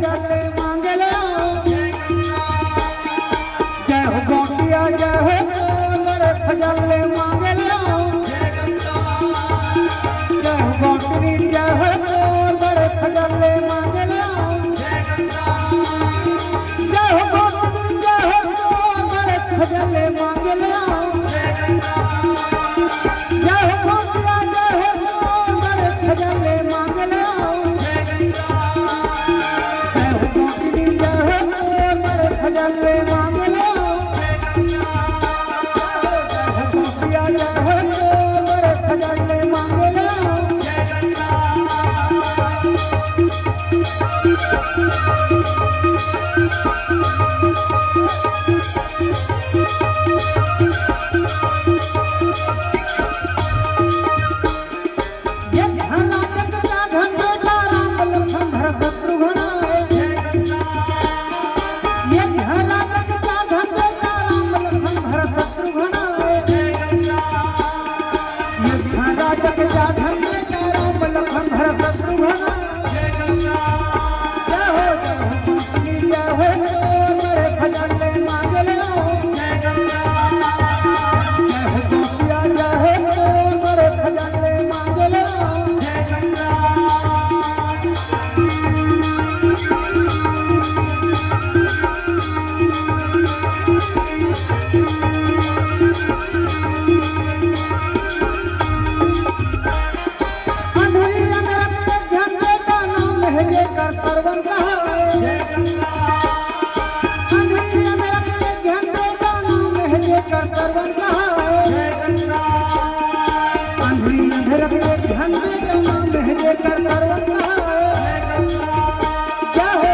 खजाले मांगे ले जय हो गोपिया जय हो बड़े खजाले मांगे ले जय हो गोपनी जय हो बड़े खजाले मांगे ले जय हो गोपनी जय हो बड़े खजाले मांगे ले जय हो गोपिया जय हो बड़े खजाले मांगे ले खजाले मांगे लो गोपिया जय हो बड़े खजाले मांगे लो ये धन जगता धन बेटा राम लखन भरत शत्रुघ्न खजाले मांगे लो जय हो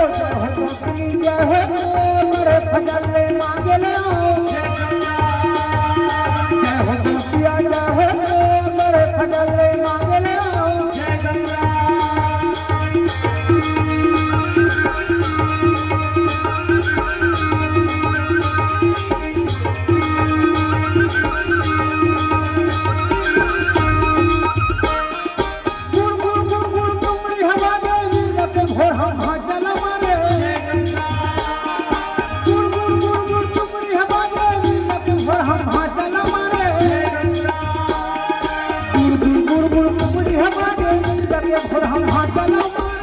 गोपिया जय हो बड़े खजाले मांगे लो गुड़ गुड़ गुड़ गुड़ तुमरी हवा देवी रखे भोर हम जल मारे हम हाथ चला